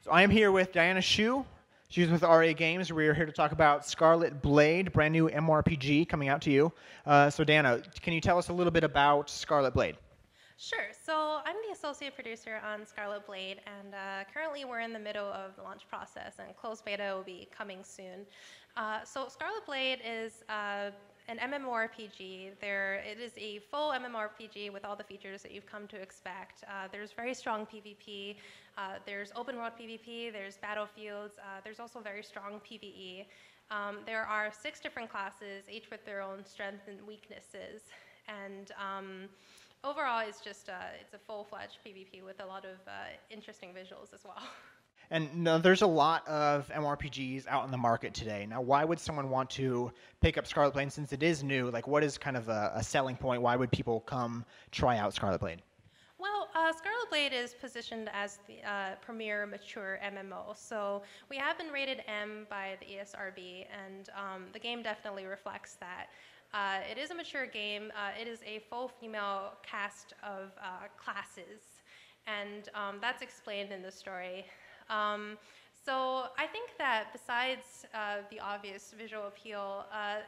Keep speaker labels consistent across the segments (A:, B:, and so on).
A: So I am here with Diana Hsu. She's with Aeria Games. We are here to talk about Scarlet Blade, brand new MMORPG coming out to you. So Diana, can you tell us a little bit about Scarlet Blade?
B: Sure. So I'm the associate producer on Scarlet Blade, and currently we're in the middle of the launch process, and closed beta will be coming soon. So Scarlet Blade is an MMORPG. It is a full MMORPG with all the features that you've come to expect. There's very strong PvP. There's open world PvP. There's battlefields. There's also very strong PvE. There are 6 different classes, each with their own strengths and weaknesses, and overall, it's a full-fledged PvP with a lot of interesting visuals as well.
A: And no, there's a lot of MMORPGs out in the market today. Now, why would someone want to pick up Scarlet Blade since it is new? Like, what is kind of a selling point? Why would people come try out Scarlet Blade?
B: Well, Scarlet Blade is positioned as the premier mature MMO. So we have been rated M by the ESRB, and the game definitely reflects that. It is a mature game. It is a full female cast of classes, and that's explained in the story. So I think that besides the obvious visual appeal,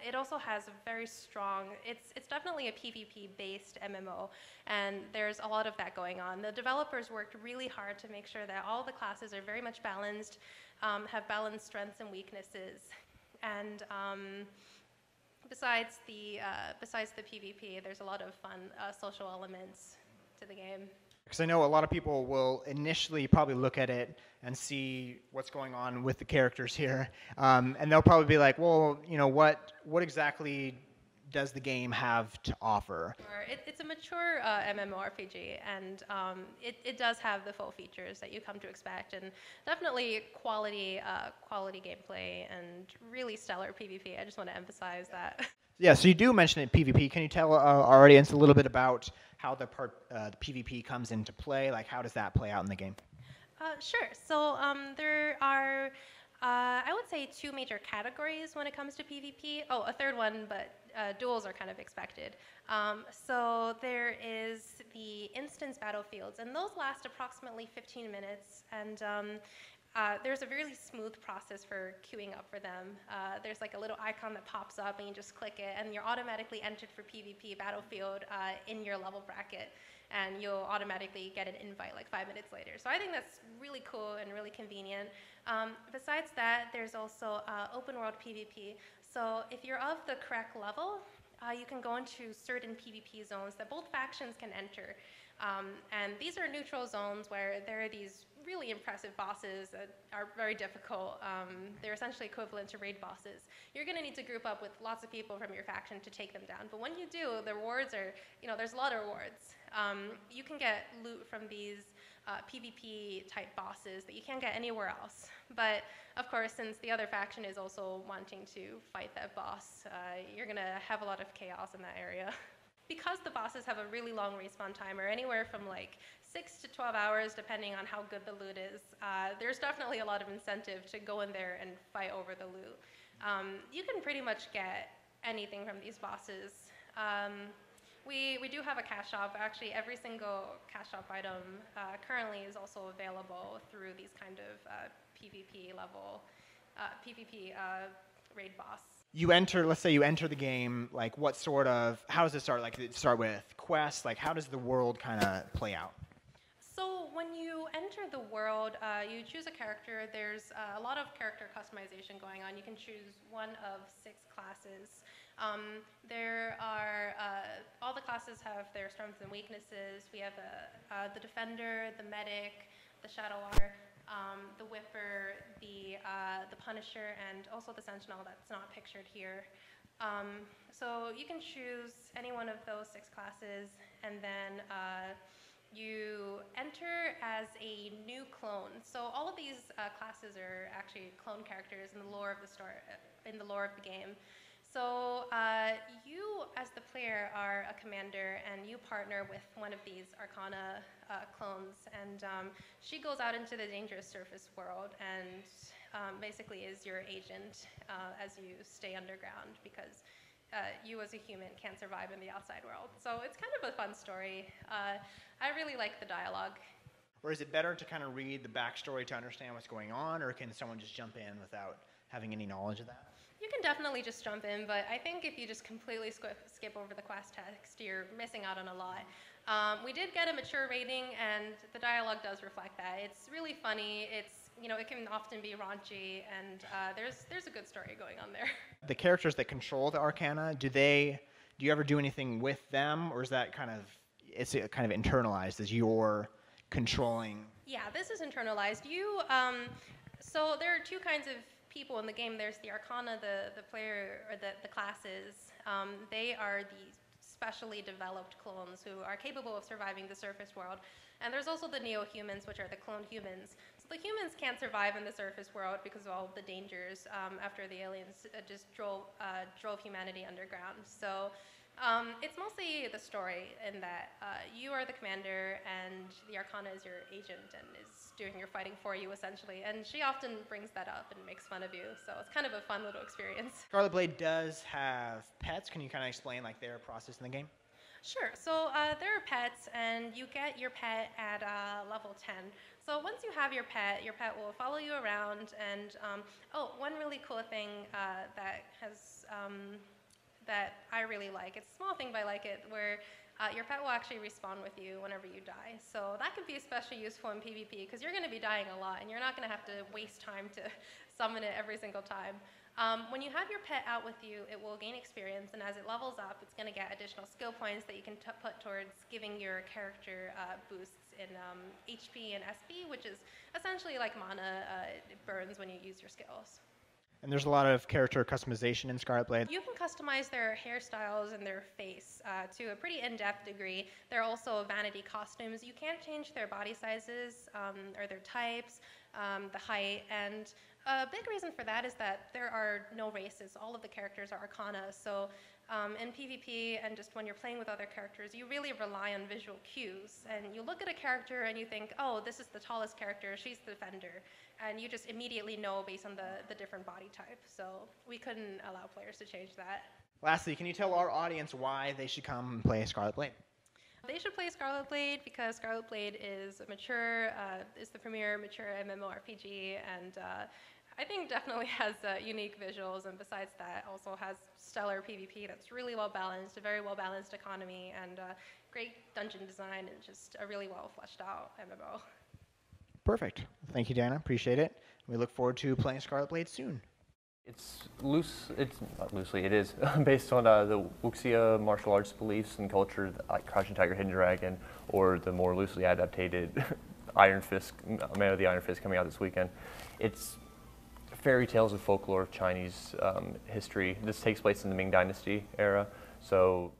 B: it also has a very strong, it's definitely a PvP-based MMO, and there's a lot of that going on. The developers worked really hard to make sure that all the classes are very much balanced, have balanced strengths and weaknesses, and besides the PvP, there's a lot of fun social elements to the game.
A: Because I know a lot of people will initially probably look at it and see what's going on with the characters here, and they'll probably be like, well, you know, what exactly does the game have to offer?
B: It's a mature MMORPG, and it does have the full features that you come to expect, and definitely quality gameplay and really stellar PvP. I just want to emphasize that.
A: Yeah, so you do mention it PvP. Can you tell our audience a little bit about how the PvP comes into play? Like, how does that play out in the game?
B: Sure. So there are, I would say, 2 major categories when it comes to PvP. Oh, a third one, but duels are kind of expected. So there is the instance battlefields, and those last approximately 15 minutes, and there's a really smooth process for queuing up for them. There's like a little icon that pops up, and you just click it, and you're automatically entered for PvP battlefield in your level bracket, and you'll automatically get an invite like 5 minutes later. So I think that's really cool and really convenient. Besides that, there's also open world PvP. So if you're of the correct level, you can go into certain PvP zones that both factions can enter. And these are neutral zones where there are these really impressive bosses that are very difficult. They're essentially equivalent to raid bosses. You're going to need to group up with lots of people from your faction to take them down. But when you do, the rewards are, there's a lot of rewards. You can get loot from these PvP type bosses that you can't get anywhere else. But of course, since the other faction is also wanting to fight that boss, you're going to have a lot of chaos in that area. Because the bosses have a really long respawn timer, anywhere from like 6 to 12 hours, depending on how good the loot is, there's definitely a lot of incentive to go in there and fight over the loot. You can pretty much get anything from these bosses. We do have a cash shop. Actually, every single cash shop item currently is also available through these kind of PvP level, PvP raid boss.
A: Let's say you enter the game, like how does it start? Like, does it start with quests? Like, how does the world kind of play out?
B: So when you enter the world, you choose a character. There's a lot of character customization going on. You can choose one of 6 classes. All the classes have their strengths and weaknesses. We have the Defender, the Medic, the Shadowar, the Whipper, the Punisher, and also the Sentinel that's not pictured here. So you can choose any one of those 6 classes, and then you enter as a new clone. So all of these classes are actually clone characters in the lore of the story, in the lore of the game. So you, as the player, are a commander, and you partner with one of these Arcana clones, and she goes out into the dangerous surface world and basically is your agent as you stay underground, because you as a human can't survive in the outside world. So it's kind of a fun story. I really like the dialogue.
A: Or is it better to kind of read the backstory to understand what's going on, or can someone just jump in without having any knowledge of that?
B: You can definitely just jump in, but I think if you just completely skip over the quest text, you're missing out on a lot. We did get a mature rating, and the dialogue does reflect that. It's really funny. It can often be raunchy, and there's a good story going on there.
A: The characters that control the Arcana, do you ever do anything with them, or is that kind of internalized as you're controlling?
B: Yeah, this is internalized. So there are two kinds of people in the game. There's the Arcana, the player, or the classes. They are the specially developed clones who are capable of surviving the surface world. And there's also the neo-humans, which are the cloned humans. So the humans can't survive in the surface world because of all of the dangers after the aliens just drove humanity underground. So it's mostly the story in that you are the commander and the Arcana is your agent and is doing your fighting for you, essentially. And she often brings that up and makes fun of you, so it's kind of a fun little experience.
A: Scarlet Blade does have pets. Can you kind of explain their process in the game?
B: Sure. So there are pets, and you get your pet at level 10. So once you have your pet will follow you around. And one really cool thing that I really like. It's a small thing, but I like it, where your pet will actually respawn with you whenever you die. So that could be especially useful in PvP, because you're going to be dying a lot, and you're not going to have to waste time to summon it every single time. When you have your pet out with you, it will gain experience, and as it levels up, it's going to get additional skill points that you can put towards giving your character boosts in HP and SP, which is essentially like mana. It burns when you use your skills.
A: And there's a lot of character customization in Scarlet Blade.
B: You can customize their hairstyles and their face to a pretty in-depth degree. There are also vanity costumes. You can't change their body sizes or their types, the height, and a big reason for that is that there are no races. All of the characters are Arcana, so in PvP and just when you're playing with other characters, you really rely on visual cues. And you look at a character and you think, oh, this is the tallest character, she's the defender. And you just immediately know based on the different body type. So we couldn't allow players to change that.
A: Lastly, can you tell our audience why they should come and play Scarlet Blade?
B: They should play Scarlet Blade because Scarlet Blade is the premier mature MMORPG, and I think definitely has unique visuals, and besides that, also has stellar PvP that's really well balanced, a very well balanced economy, and great dungeon design, and just a really well fleshed out MMO.
A: Perfect. Thank you, Diana. Appreciate it. We look forward to playing Scarlet Blade soon.
C: It's not loosely, it is based on the Wuxia martial arts beliefs and culture, like Crouching Tiger, Hidden Dragon, or the more loosely adapted Iron Fist, Man of the Iron Fist coming out this weekend. It's fairy tales and folklore of Chinese history. This takes place in the Ming Dynasty era, so